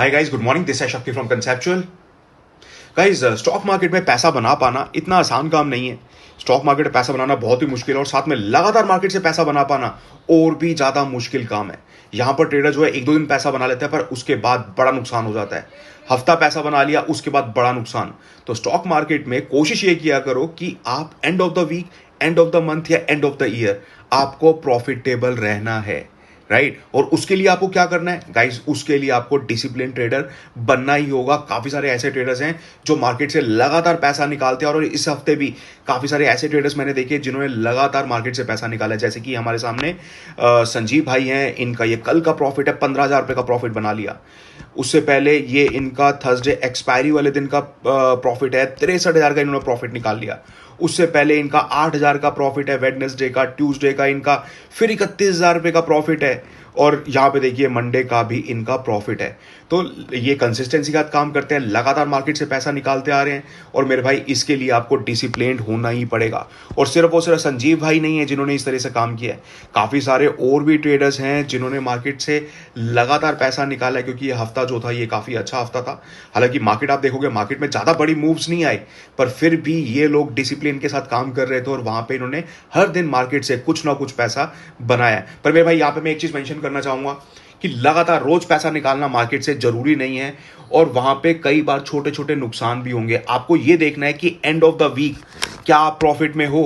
Hi guys, good morning. This है शक्ति from conceptual. Guys, stock market में पैसा बना पाना इतना आसान काम नहीं है। स्टॉक मार्केट में पैसा बनाना बहुत ही मुश्किल है और साथ में लगातार मार्केट से पैसा बना पाना और भी ज्यादा मुश्किल काम है। यहां पर ट्रेडर जो है एक दो दिन पैसा बना लेता है, पर उसके बाद बड़ा नुकसान हो जाता है। हफ्ता पैसा बना लिया, उसके बाद बड़ा नुकसान। तो स्टॉक मार्केट में कोशिश ये किया करो कि आप end of the week, end of the month या एंड ऑफ द ईयर आपको प्रॉफिटेबल रहना है, राइट। और उसके लिए आपको क्या करना है गाइस? उसके लिए आपको डिसिप्लिन ट्रेडर बनना ही होगा। काफी सारे ऐसे ट्रेडर्स हैं जो मार्केट से लगातार पैसा निकालते हैं और इस हफ्ते भी काफी सारे ऐसे ट्रेडर्स मैंने देखे जिन्होंने लगातार मार्केट से पैसा निकाला है। जैसे कि हमारे सामने संजीव भाई हैं, इनका ये कल का प्रॉफिट है, 15,000 रुपए का प्रॉफिट बना लिया। उससे पहले ये इनका थर्सडे एक्सपायरी वाले दिन का प्रॉफिट है, 63,000 का इन्होंने प्रॉफिट निकाल लिया। उससे पहले इनका 8,000 का प्रॉफिट है वेडनेसडे का, ट्यूसडे का इनका फिर 31,000 रुपए का प्रॉफिट है, और यहां पे देखिए मंडे का भी इनका प्रॉफिट है। तो ये कंसिस्टेंसी का काम करते हैं, लगातार मार्केट से पैसा निकालते आ रहे हैं। और मेरे भाई, इसके लिए आपको डिसिप्लिन्ड होना ही पड़ेगा। और सिर्फ संजीव भाई नहीं है जिन्होंने इस तरह से काम किया है, काफी सारे और भी ट्रेडर्स हैं जिन्होंने मार्केट से लगातार पैसा निकाला है। क्योंकि ये हफ्ता जो था ये काफी अच्छा हफ्ता था। हालांकि मार्केट आप देखोगे, मार्केट में ज्यादा बड़ी मूव्स नहीं आए, पर फिर भी ये लोग डिसिप्लिन के साथ काम कर रहे थे और वहां पे इन्होंने हर दिन मार्केट से कुछ ना कुछ पैसा बनाया है। पर मेरे भाई, यहां पे मैं एक चीज मेंशन करना चाहूंगा कि लगातार रोज पैसा निकालना मार्केट से जरूरी नहीं है, और वहां पे कई बार छोटे छोटे नुकसान भी होंगे। आपको यह देखना है कि एंड ऑफ द वीक क्या आप प्रॉफिट में हो,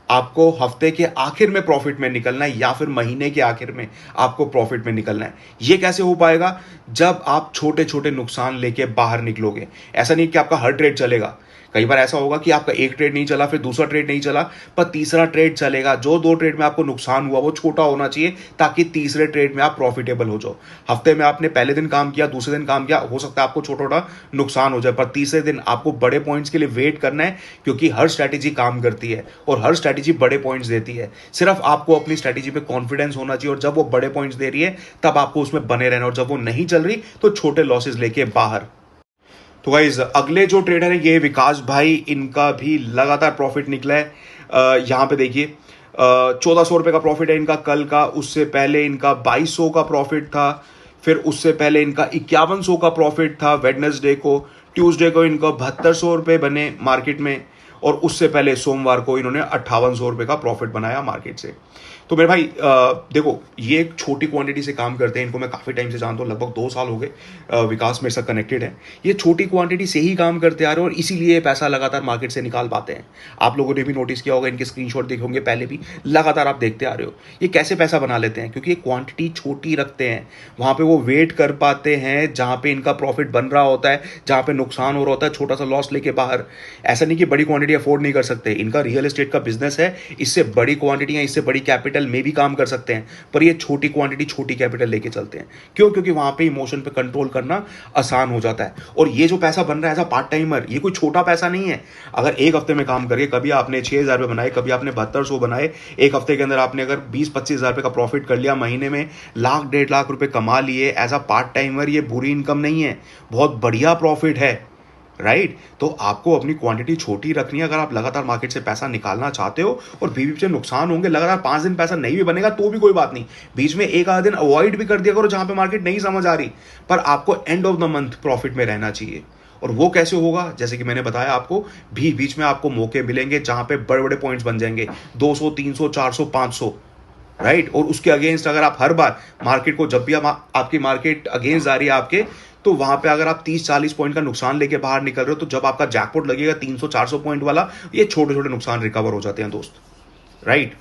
आपको हफ्ते के आखिर में प्रॉफिट में निकलना है या फिर महीने के आखिर में आपको प्रॉफिट में निकलना है। यह कैसे हो पाएगा? जब आप छोटे छोटे नुकसान लेके बाहर निकलोगे। ऐसा नहीं कि आपका हर ट्रेड चलेगा। कई बार ऐसा होगा कि आपका एक ट्रेड नहीं चला, फिर दूसरा ट्रेड नहीं चला, पर तीसरा ट्रेड चलेगा। जो दो ट्रेड में आपको नुकसान हुआ वो छोटा होना चाहिए, ताकि तीसरे ट्रेड में आप प्रॉफिटेबल हो जाओ। हफ्ते में आपने पहले दिन काम किया, दूसरे दिन काम किया, हो सकता है आपको छोटा छोटा नुकसान हो जाए, पर तीसरे दिन आपको बड़े पॉइंट्स के लिए वेट करना है। क्योंकि हर स्ट्रैटेजी काम करती है और हर स्ट्रैटेजी बड़े पॉइंट्स देती है। सिर्फ आपको अपनी स्ट्रैटेजी पे कॉन्फिडेंस होना चाहिए, और जब वो बड़े पॉइंट्स दे रही है तब आपको उसमें बने रहना, और जब वो नहीं चल रही तो छोटे लॉसेस लेके बाहर। तो गाइज, अगले जो ट्रेडर है ये विकास भाई, इनका भी लगातार प्रॉफिट निकला है। यहां पे देखिए 1,400 रुपए का प्रॉफिट है इनका कल का। उससे पहले इनका 2,200 का प्रॉफिट था। फिर उससे पहले इनका 5,100 का प्रॉफिट था वेडनेसडे को। ट्यूसडे को इनको 7,200 रुपए बने मार्केट में, और उससे पहले सोमवार को इन्होंने 5,800 रुपए का प्रॉफिट बनाया मार्केट से। तो मेरे भाई, देखो, ये एक छोटी क्वांटिटी से काम करते हैं। इनको मैं काफ़ी टाइम से जानता हूँ, लगभग 2 साल हो गए विकास मेरे साथ कनेक्टेड है। ये छोटी क्वांटिटी से ही काम करते आ रहे हैं और इसीलिए पैसा लगातार मार्केट से निकाल पाते हैं। आप लोगों ने भी नोटिस किया होगा, इनके स्क्रीनशॉट देखे होंगे पहले भी, लगातार आप देखते आ रहे हो। ये कैसे पैसा बना लेते हैं? क्योंकि ये क्वांटिटी छोटी रखते हैं। वहाँ पर वो वेट कर पाते हैं जहाँ पर इनका प्रॉफिट बन रहा होता है, जहाँ पर नुकसान हो रहा होता है, छोटा सा लॉस लेके बाहर। ऐसा नहीं कि बड़ी क्वांटिटी अफोर्ड नहीं कर सकते। इनका रियल एस्टेट का बिजनेस है, इससे बड़ी क्वांटिटी, इससे बड़ी कैपिटल में भी काम कर सकते हैं, पर ये छोटी क्वांटिटी छोटी कैपिटल लेके चलते हैं। क्यों? क्योंकि वहां पे इमोशन पे कंट्रोल करना आसान हो जाता है। और ये जो पैसा बन रहा है एज अ पार्ट टाइमर, ये कोई छोटा पैसा नहीं है। अगर एक हफ्ते में काम करके कभी आपने 6,000 रुपए बनाए, कभी आपने 7,200 बनाए, एक हफ्ते के अंदर आपने अगर 20-25,000 रुपए का प्रॉफिट कर लिया, महीने में 1,00,000-1,50,000 रुपए कमा लिए एज अ पार्ट टाइमर, ये बुरी इनकम नहीं है, बहुत बढ़िया प्रॉफिट है, राइट। तो आपको अपनी क्वांटिटी छोटी रखनी है अगर आप लगातार मार्केट से पैसा निकालना चाहते हो। और बीच में नुकसान होंगे, लगातार 5 दिन पैसा नहीं भी बनेगा तो भी कोई बात नहीं, बीच में एक आधा दिन अवॉइड भी कर दिया करो जहां पे मार्केट नहीं समझ आ रही, पर आपको and of the month profit में रहना चाहिए। और वो कैसे होगा? जैसे कि मैंने बताया आपको, बीच में आपको मौके मिलेंगे जहां पे बड़े बड़े पॉइंट्स बन जाएंगे, 200, 300, 400, 500, राइट। और उसके अगेंस्ट अगर आप हर बार मार्केट को, जब भी आपकी मार्केट अगेंस्ट आ रही है आपके, तो वहां पे अगर आप 30-40 पॉइंट का नुकसान लेके बाहर निकल रहे हो, तो जब आपका जैकपॉट लगेगा 300-400 पॉइंट वाला, ये छोटे छोटे नुकसान रिकवर हो जाते हैं दोस्त, राइट।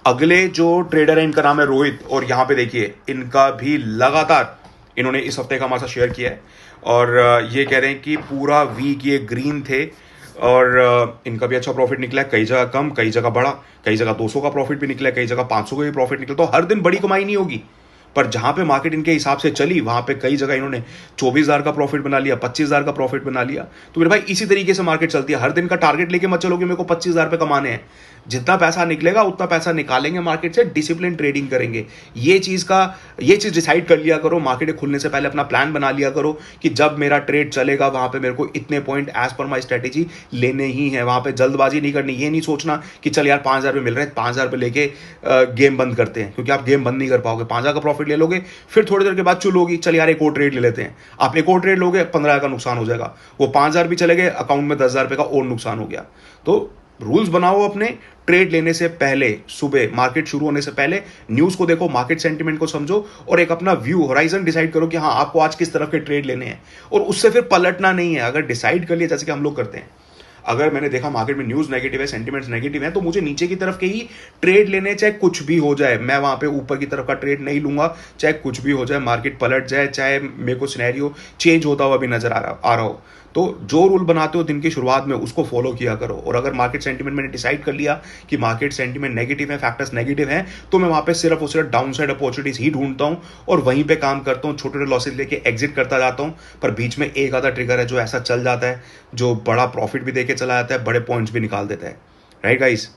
अगले जो ट्रेडर है इनका नाम है रोहित, और यहां पे देखिए इनका भी लगातार इन्होंने इस हफ्ते का हमारे साथ शेयर किया है। और ये कह रहे हैं कि पूरा वीक ये ग्रीन थे, और इनका भी अच्छा प्रॉफिट निकला है। कई जगह कम, कई जगह बड़ा, कई जगह 200 का प्रॉफिट भी निकला है, कई जगह 500 का भी प्रॉफिट निकला। तो हर दिन बड़ी कमाई नहीं होगी, पर जहां पे मार्केट इनके हिसाब से चली वहां पे कई जगह इन्होंने 24,000 का प्रॉफिट बना लिया, 25,000 का प्रॉफिट बना लिया। तो मेरे भाई, इसी तरीके से मार्केट चलती है। हर दिन का टारगेट लेके मत चलो कि मेरे को 25,000 रुपए कमाने हैं। जितना पैसा निकलेगा उतना पैसा निकालेंगे मार्केट से, डिसिप्लिन ट्रेडिंग करेंगे। ये चीज़ डिसाइड कर लिया करो, मार्केट खुलने से पहले अपना प्लान बना लिया करो कि जब मेरा ट्रेड चलेगा वहां पे मेरे को इतने पॉइंट एज पर माई स्ट्रेटेजी लेने ही है। वहां पे जल्दबाजी नहीं करनी, ये नहीं सोचना कि चल यार 5,000 रुपये मिल रहे हैं, 5,000 रुपये लेके गेम बंद करते हैं, क्योंकि आप गेम बंद नहीं कर पाओगे। 5,000 का प्रॉफिट ले लोगे, फिर थोड़ी देर के बाद चुल होगी, चल यार एक और ट्रेड ले लेते हैं। आप एक और ट्रेड लोगे, 15,000 का नुकसान हो जाएगा, वो 5,000 भी चले गए, अकाउंट में 10,000 रुपये का और नुकसान हो गया। तो रूल्स बनाओ अपने, ट्रेड लेने से पहले, सुबह मार्केट शुरू होने से पहले न्यूज को देखो, मार्केट सेंटिमेंट को समझो और एक अपना व्यू होराइजन डिसाइड करो कि हाँ आपको आज किस तरफ के ट्रेड लेने हैं, और उससे फिर पलटना नहीं है। अगर डिसाइड कर लिया, जैसे कि हम लोग करते हैं, अगर मैंने देखा मार्केट में न्यूज नेगेटिव है, सेंटिमेंट्स नेगेटिव है, तो मुझे नीचे की तरफ के ही ट्रेड लेने, चाहे कुछ भी हो जाए। मैं वहां पे ऊपर की तरफ का ट्रेड नहीं लूंगा, चाहे कुछ भी हो जाए, मार्केट पलट जाए, चाहे मेरे को सिनेरियो चेंज होता हुआ भी नजर आ रहा हो। तो जो रूल बनाते हो दिन की शुरुआत में, उसको फॉलो किया करो। और अगर मार्केट सेंटीमेंट मैंने डिसाइड कर लिया कि मार्केट सेंटीमेंट नेगेटिव है, फैक्टर्स नेगेटिव हैं, तो मैं वहां पे सिर्फ और सिर्फ डाउन साइड अपॉर्चुनिटीज ही ढूंढता हूं और वहीं पे काम करता हूं, छोटे छोटे लॉसेज लेके एग्जिट करता जाता हूं। पर बीच में एक आधा ट्रिगर है जो ऐसा चल जाता है, जो बड़ा प्रॉफिट भी देके चला जाता है, बड़े पॉइंट्स भी निकाल देता है। राइट गाइस,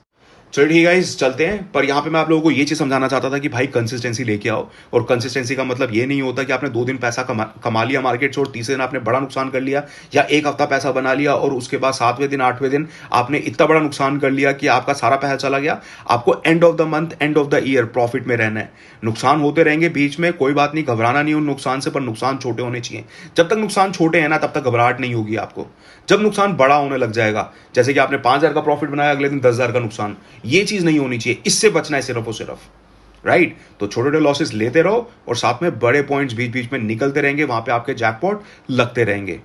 चलिए ठीक है गाइस, चलते हैं। पर यहाँ पे मैं आप लोगों को ये चीज समझाना चाहता था कि भाई कंसिस्टेंसी लेके आओ। और कंसिस्टेंसी का मतलब ये नहीं होता कि आपने 2 दिन पैसा कमा लिया मार्केट से और तीसरे दिन आपने बड़ा नुकसान कर लिया, या एक हफ्ता पैसा बना लिया और उसके बाद 7वें दिन 8वें दिन आपने इतना बड़ा नुकसान कर लिया कि आपका सारा पैसा चला गया। आपको and of the month, and of the year profit में रहना है। नुकसान होते रहेंगे बीच में, कोई बात नहीं, घबराना नहीं उन नुकसान से, पर नुकसान छोटे होने चाहिए। जब तक नुकसान छोटे हैं ना, तब तक घबराहट नहीं होगी आपको। जब नुकसान बड़ा होने लग जाएगा, जैसे कि आपने 5,000 का प्रॉफिट बनाया, अगले दिन 10,000 का नुकसान, ये चीज नहीं होनी चाहिए। इससे बचना है सिर्फ और सिर्फ। राइट, तो छोटे छोटे लॉसेस लेते रहो और साथ में बड़े पॉइंट्स बीच बीच में निकलते रहेंगे, वहां पे आपके जैकपॉट लगते रहेंगे।